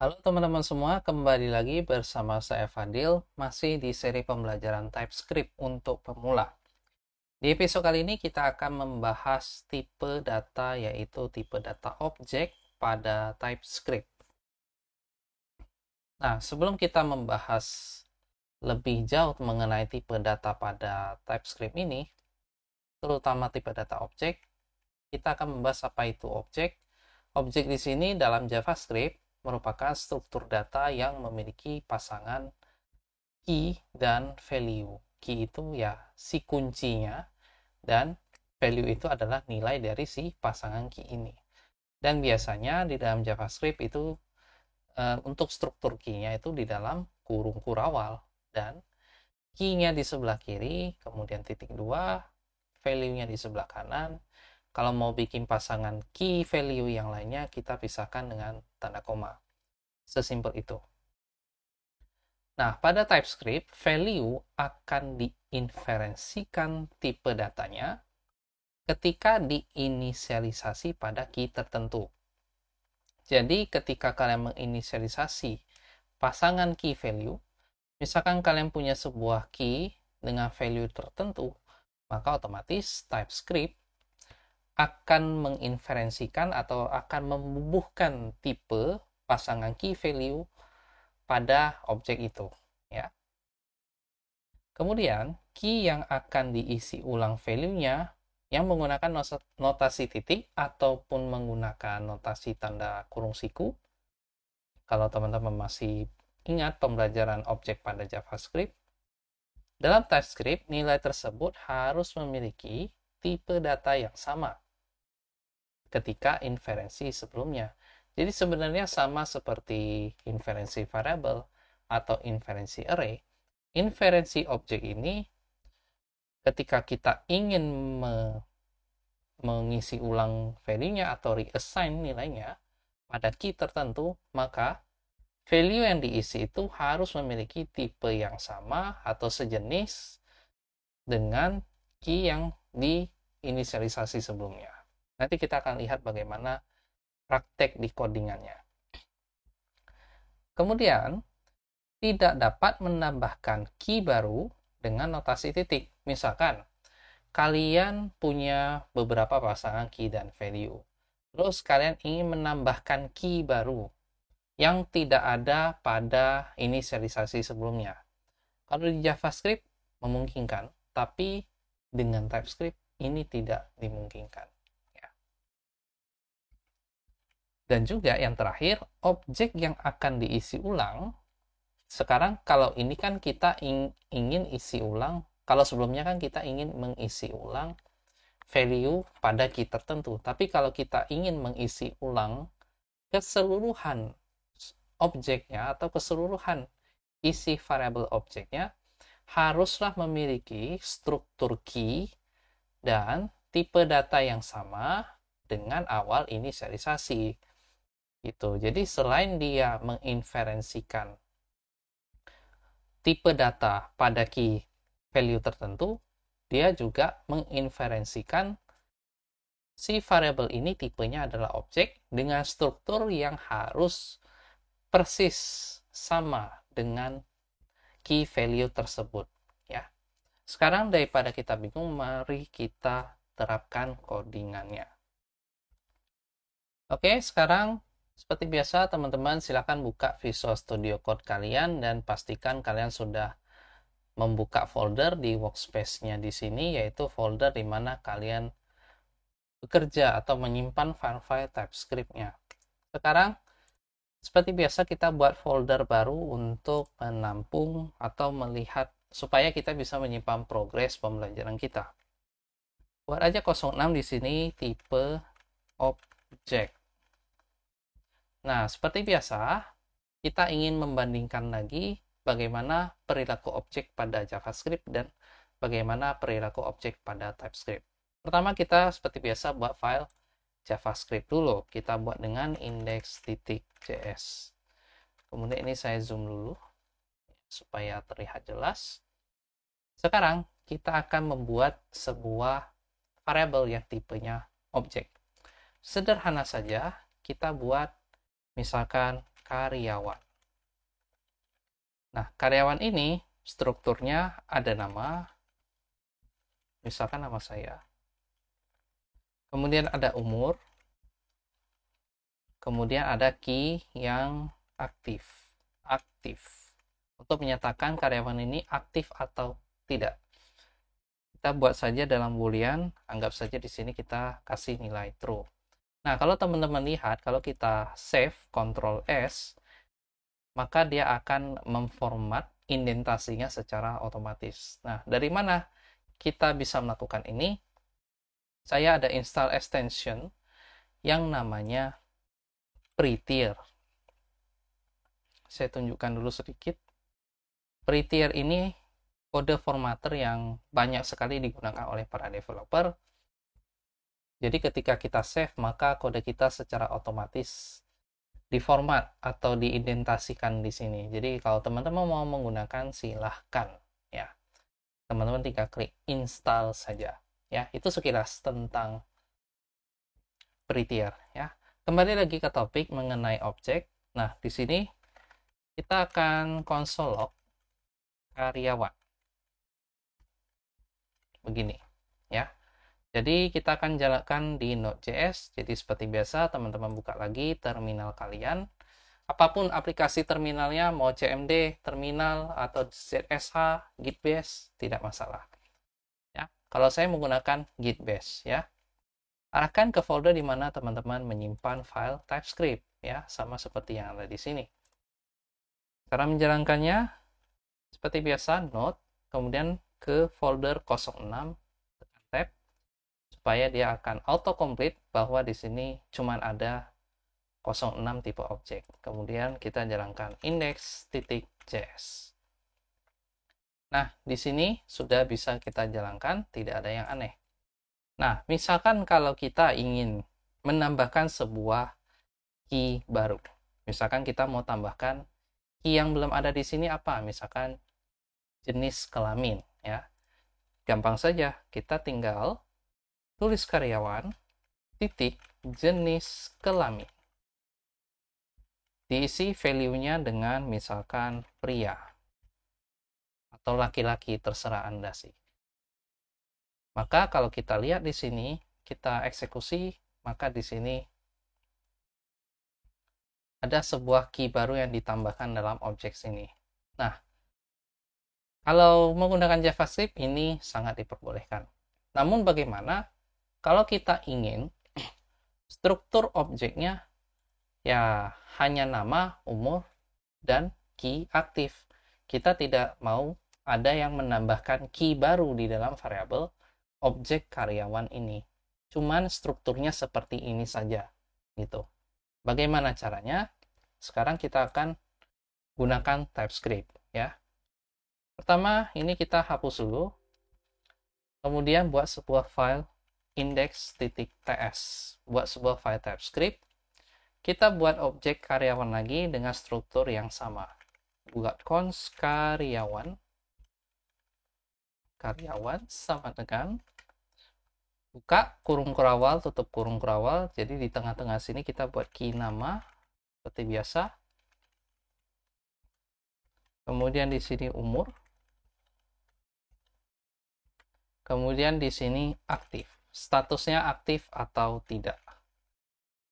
Halo teman-teman semua, kembali lagi bersama saya Fadil, masih di seri pembelajaran TypeScript untuk pemula. Di episode kali ini kita akan membahas tipe data, yaitu tipe data objek pada TypeScript. Nah, sebelum kita membahas lebih jauh mengenai tipe data pada TypeScript ini, terutama tipe data objek, kita akan membahas apa itu objek. Objek di sini dalam JavaScript merupakan struktur data yang memiliki pasangan key dan value. Key itu ya si kuncinya, dan value itu adalah nilai dari si pasangan key ini. Dan biasanya di dalam JavaScript itu untuk struktur key-nya itu di dalam kurung kurawal, dan key-nya di sebelah kiri, kemudian titik 2, value-nya di sebelah kanan. Kalau mau bikin pasangan key value yang lainnya, kita pisahkan dengan tanda koma. Sesimpel itu. Nah, pada TypeScript, value akan diinferensikan tipe datanya ketika diinisialisasi pada key tertentu. Jadi, ketika kalian menginisialisasi pasangan key value, misalkan kalian punya sebuah key dengan value tertentu, maka otomatis TypeScript akan menginferensikan atau akan membubuhkan tipe pasangan key value pada objek itu, ya. Kemudian, key yang akan diisi ulang value-nya yang menggunakan notasi titik ataupun menggunakan notasi tanda kurung siku. Kalau teman-teman masih ingat pembelajaran objek pada JavaScript, dalam TypeScript nilai tersebut harus memiliki tipe data yang sama ketika inferensi sebelumnya. Jadi sebenarnya sama seperti inferensi variable atau inferensi array. Inferensi objek ini ketika kita ingin mengisi ulang value-nya atau reassign nilainya pada key tertentu, maka value yang diisi itu harus memiliki tipe yang sama atau sejenis dengan key yang diinisialisasi sebelumnya. Nanti kita akan lihat bagaimana praktek di codingannya. Kemudian, tidak dapat menambahkan key baru dengan notasi titik. Misalkan, kalian punya beberapa pasangan key dan value. Terus kalian ingin menambahkan key baru yang tidak ada pada inisialisasi sebelumnya. Kalau di JavaScript memungkinkan, tapi dengan TypeScript ini tidak dimungkinkan. Dan juga yang terakhir, objek yang akan diisi ulang. Sekarang kalau ini kan kita ingin isi ulang, kalau sebelumnya kan kita ingin mengisi ulang value pada key tertentu. Tapi kalau kita ingin mengisi ulang keseluruhan objeknya atau keseluruhan isi variable objeknya, haruslah memiliki struktur key dan tipe data yang sama dengan awal inisialisasi. Gitu. Jadi selain dia menginferensikan tipe data pada key value tertentu, dia juga menginferensikan si variable ini tipenya adalah objek dengan struktur yang harus persis sama dengan key value tersebut, ya. Sekarang daripada kita bingung, mari kita terapkan codingannya. Oke, sekarang seperti biasa teman-teman silakan buka Visual Studio Code kalian dan pastikan kalian sudah membuka folder di workspace-nya di sini, yaitu folder di mana kalian bekerja atau menyimpan file-file TypeScript-nya. Sekarang seperti biasa kita buat folder baru untuk menampung atau melihat supaya kita bisa menyimpan progres pembelajaran kita. Buat aja 06 di sini tipe objek. Nah, seperti biasa, kita ingin membandingkan lagi bagaimana perilaku objek pada JavaScript dan bagaimana perilaku objek pada TypeScript. Pertama, kita seperti biasa buat file JavaScript dulu. Kita buat dengan index.js. Kemudian ini saya zoom dulu supaya terlihat jelas. Sekarang, kita akan membuat sebuah variable yang tipenya objek. Sederhana saja, kita buat misalkan karyawan. Nah, karyawan ini strukturnya ada nama, misalkan nama saya. Kemudian ada umur. Kemudian ada key yang aktif. Untuk menyatakan karyawan ini aktif atau tidak. Kita buat saja dalam boolean, anggap saja di sini kita kasih nilai true. Nah, kalau teman-teman lihat, kalau kita save, Ctrl S, maka dia akan memformat indentasinya secara otomatis. Nah, dari mana kita bisa melakukan ini? Saya ada install extension yang namanya Prettier. Saya tunjukkan dulu sedikit. Prettier ini kode formatter yang banyak sekali digunakan oleh para developer. Jadi ketika kita save, maka kode kita secara otomatis diformat atau diidentasikan di sini. Jadi kalau teman-teman mau menggunakan, silahkan ya. Teman-teman tinggal klik install saja. Ya, itu sekilas tentang Prettier ya. Kembali lagi ke topik mengenai objek. Nah, di sini kita akan console log karyawan. Begini ya. Jadi kita akan jalankan di Node.js. Jadi seperti biasa, teman-teman buka lagi terminal kalian. Apapun aplikasi terminalnya, mau CMD, terminal, atau ZSH, Git-Bash, tidak masalah. Ya, kalau saya menggunakan Git-Bash ya. Arahkan ke folder di mana teman-teman menyimpan file TypeScript ya, sama seperti yang ada di sini. Cara menjalankannya seperti biasa, Node, kemudian ke folder 06, tekan tab, supaya dia akan autocomplete bahwa di sini cuma ada 06 tipe objek. Kemudian kita jalankan index.js. Nah, di sini sudah bisa kita jalankan, tidak ada yang aneh. Nah, misalkan kalau kita ingin menambahkan sebuah key baru. Misalkan kita mau tambahkan key yang belum ada di sini apa? Misalkan jenis kelamin ya. Gampang saja, kita tinggal tulis karyawan titik jenis kelamin. Diisi value-nya dengan misalkan pria atau laki-laki, terserah Anda sih. Maka kalau kita lihat di sini, kita eksekusi, maka di sini ada sebuah key baru yang ditambahkan dalam objek sini. Nah, kalau menggunakan JavaScript ini sangat diperbolehkan. Namun bagaimana kalau kita ingin struktur objeknya ya hanya nama, umur, dan key aktif. Kita tidak mau ada yang menambahkan key baru di dalam variabel objek karyawan ini. Cuman strukturnya seperti ini saja gitu. Bagaimana caranya? Sekarang kita akan gunakan TypeScript ya. Pertama, ini kita hapus dulu. Kemudian buat sebuah file index.ts. Buat sebuah file TypeScript. Kita buat objek karyawan lagi dengan struktur yang sama. Buat const karyawan sama dengan buka kurung kurawal, tutup kurung kurawal. Jadi di tengah-tengah sini kita buat key nama seperti biasa. Kemudian di sini umur. Kemudian di sini aktif. Statusnya aktif atau tidak.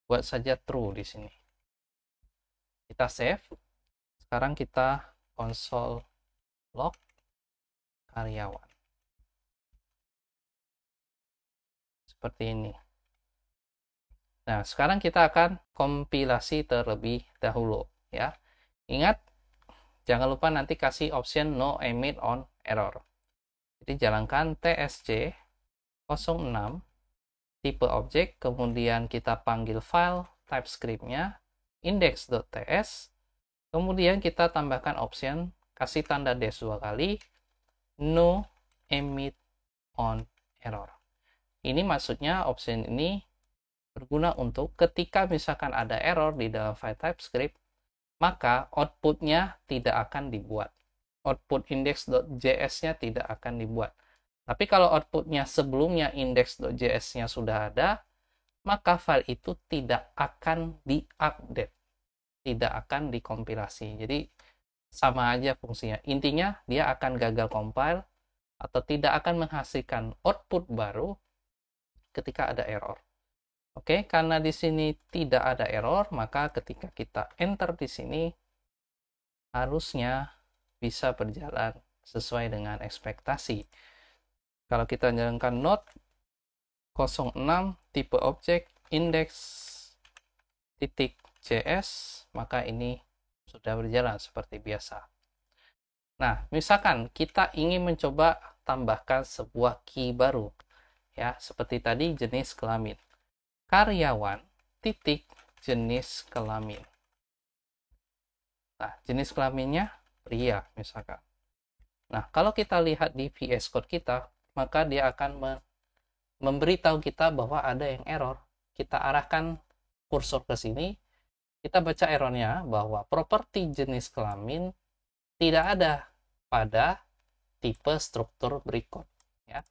Buat saja true di sini. Kita save. Sekarang kita console log karyawan. Seperti ini. Nah, sekarang kita akan kompilasi terlebih dahulu ya. Ingat, jangan lupa nanti kasih option no emit on error. Jadi jalankan tsc 06 tipe objek, kemudian kita panggil file TypeScript-nya index.ts, kemudian kita tambahkan option, kasih tanda dash 2 kali, no emit on error. Ini maksudnya option ini berguna untuk ketika misalkan ada error di dalam file TypeScript, maka outputnya tidak akan dibuat. Output index.js-nya tidak akan dibuat. Tapi kalau outputnya sebelumnya index.js-nya sudah ada, maka file itu tidak akan diupdate. tidak akan dikompilasi. Jadi sama aja fungsinya. Intinya dia akan gagal compile atau tidak akan menghasilkan output baru ketika ada error. Oke, karena di sini tidak ada error, maka ketika kita enter di sini harusnya bisa berjalan sesuai dengan ekspektasi. Kalau kita jalankan node 06 tipe objek index.js, maka ini sudah berjalan seperti biasa. Nah, misalkan kita ingin mencoba tambahkan sebuah key baru, ya, seperti tadi jenis kelamin. Karyawan titik jenis kelamin. Nah, jenis kelaminnya pria misalkan. Nah, kalau kita lihat di VS Code kita, maka dia akan memberitahu kita bahwa ada yang error. Kita arahkan kursor ke sini, kita baca errornya bahwa properti jenis kelamin tidak ada pada tipe struktur berikut. Ya.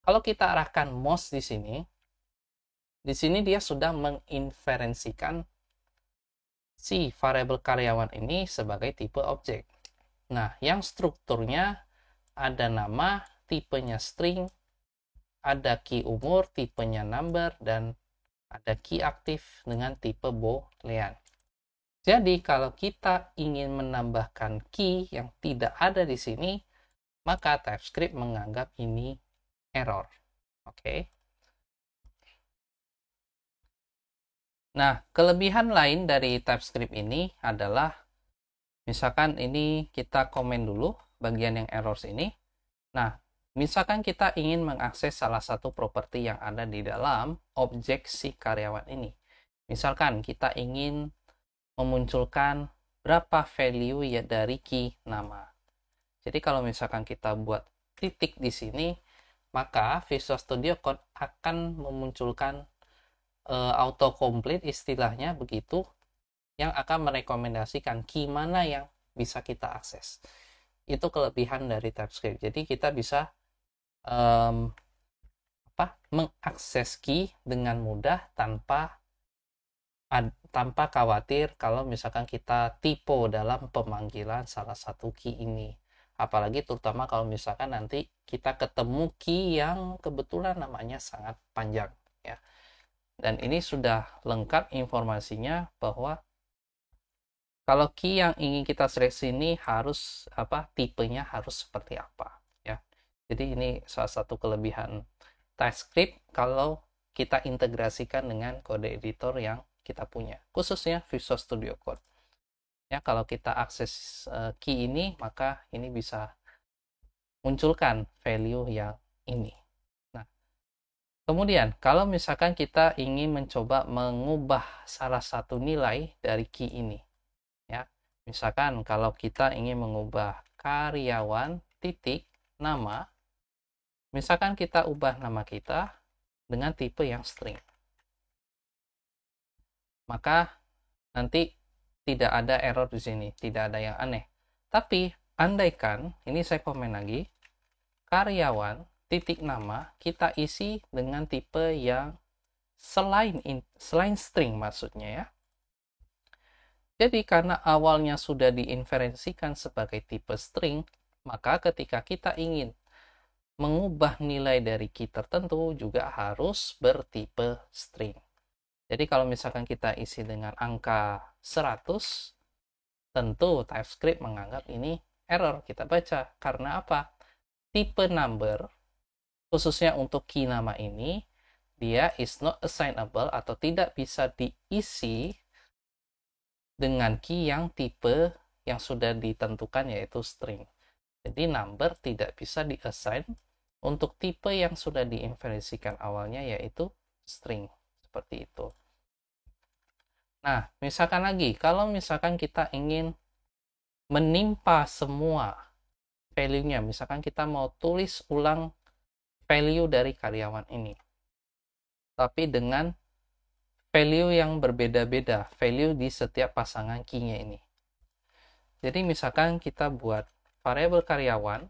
Kalau kita arahkan mouse di sini dia sudah menginferensikan si variabel karyawan ini sebagai tipe objek. Nah, yang strukturnya ada nama, tipenya string, ada key umur, tipenya number, dan ada key aktif dengan tipe boolean. Jadi, kalau kita ingin menambahkan key yang tidak ada di sini, maka TypeScript menganggap ini error. Oke. Nah, kelebihan lain dari TypeScript ini adalah, misalkan ini kita komen dulu bagian yang errors ini. Nah, misalkan kita ingin mengakses salah satu properti yang ada di dalam objek si karyawan ini. Misalkan kita ingin memunculkan berapa value ya dari key nama. Jadi kalau misalkan kita buat titik di sini, maka Visual Studio Code akan memunculkan autocomplete istilahnya begitu, yang akan merekomendasikan key mana yang bisa kita akses. Itu kelebihan dari TypeScript. Jadi kita bisa mengakses key dengan mudah tanpa khawatir kalau misalkan kita typo dalam pemanggilan salah satu key ini. Apalagi terutama kalau misalkan nanti kita ketemu key yang kebetulan namanya sangat panjang, ya. Dan ini sudah lengkap informasinya bahwa kalau key yang ingin kita seleksi ini harus tipenya harus seperti apa, ya. Jadi ini salah satu kelebihan TypeScript kalau kita integrasikan dengan kode editor yang kita punya, khususnya Visual Studio Code. Ya, kalau kita akses key ini, maka ini bisa munculkan value yang ini. Kemudian, kalau misalkan kita ingin mencoba mengubah salah satu nilai dari key ini, ya, misalkan kalau kita ingin mengubah karyawan titik nama, misalkan kita ubah nama kita dengan tipe yang string, maka nanti tidak ada error di sini, tidak ada yang aneh. Tapi andaikan, ini saya komen lagi, karyawan titik nama kita isi dengan tipe yang selain string maksudnya, ya. Jadi karena awalnya sudah diinferensikan sebagai tipe string, maka ketika kita ingin mengubah nilai dari key tertentu juga harus bertipe string. Jadi kalau misalkan kita isi dengan angka 100, tentu TypeScript menganggap ini error. Kita baca karena apa? Tipe number khususnya untuk key nama ini, dia is not assignable atau tidak bisa diisi dengan key yang tipe yang sudah ditentukan yaitu string. Jadi number tidak bisa diassign untuk tipe yang sudah diinferensikan awalnya yaitu string. Seperti itu. Nah, misalkan lagi, kalau misalkan kita ingin menimpa semua value-nya, misalkan kita mau tulis ulang value dari karyawan ini, tapi dengan value yang berbeda-beda, value di setiap pasangan key-nya ini. Jadi misalkan kita buat variabel karyawan,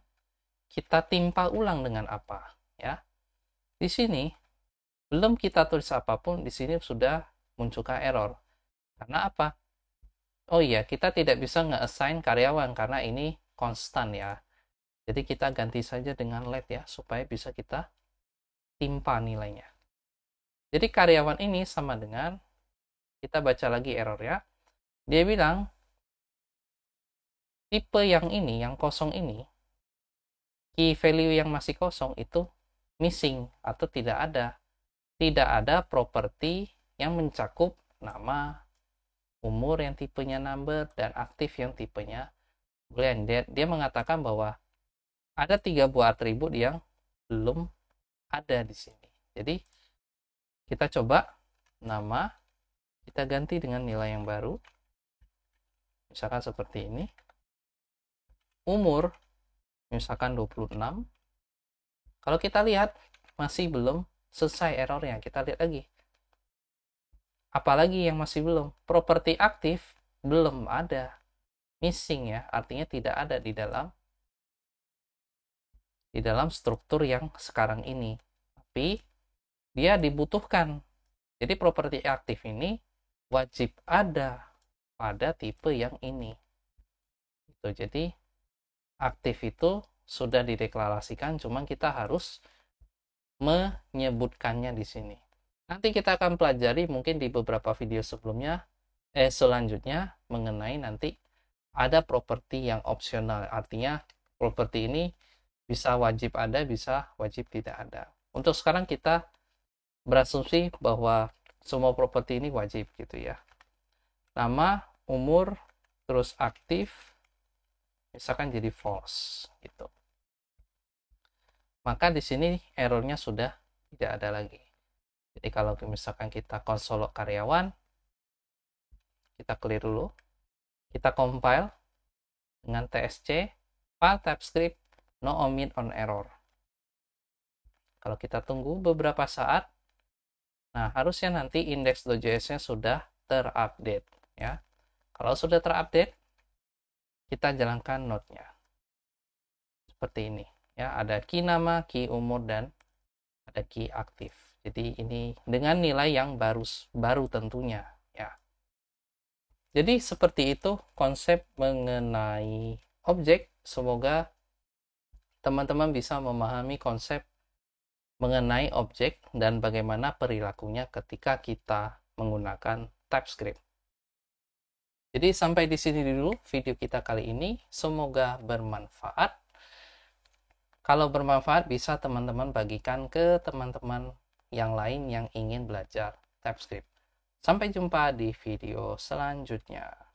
kita timpa ulang dengan apa, ya? Di sini belum kita tulis apapun, di sini sudah munculkan error. Karena apa? Oh iya, kita tidak bisa nge-assign karyawan karena ini konstan ya. Jadi kita ganti saja dengan let ya, supaya bisa kita timpa nilainya. Jadi karyawan ini sama dengan, kita baca lagi errornya, dia bilang tipe yang ini, yang kosong ini, key value yang masih kosong itu missing atau tidak ada. Tidak ada properti yang mencakup nama, umur yang tipenya number, dan aktif yang tipenya boolean. Dia mengatakan bahwa ada 3 buah atribut yang belum ada di sini. Jadi kita coba nama, kita ganti dengan nilai yang baru. Misalkan seperti ini. Umur, misalkan 26. Kalau kita lihat, masih belum selesai errornya. Kita lihat lagi. Apalagi yang masih belum. Properti aktif belum ada. Missing ya, artinya tidak ada di dalam struktur yang sekarang ini. Tapi dia dibutuhkan. Jadi properti aktif ini wajib ada pada tipe yang ini. Jadi aktif itu sudah dideklarasikan, cuma kita harus menyebutkannya di sini. Nanti kita akan pelajari mungkin di beberapa video selanjutnya mengenai nanti ada properti yang opsional. Artinya properti ini bisa wajib ada, bisa wajib tidak ada. Untuk sekarang kita berasumsi bahwa semua properti ini wajib gitu ya. Nama, umur, terus aktif, misalkan jadi false gitu. Maka di sini errornya sudah tidak ada lagi. Jadi kalau misalkan kita konsol karyawan, kita clear dulu, kita compile dengan tsc file TypeScript no omit on error. Kalau kita tunggu beberapa saat, nah harusnya nanti index.js-nya sudah terupdate ya. Kalau sudah terupdate, kita jalankan node-nya seperti ini ya. Ada key nama, key umur, dan ada key aktif. Jadi ini dengan nilai yang baru tentunya ya. Jadi seperti itu konsep mengenai objek. Semoga teman-teman bisa memahami konsep mengenai objek dan bagaimana perilakunya ketika kita menggunakan TypeScript. Jadi sampai di sini dulu video kita kali ini. Semoga bermanfaat. Kalau bermanfaat bisa teman-teman bagikan ke teman-teman yang lain yang ingin belajar TypeScript. Sampai jumpa di video selanjutnya.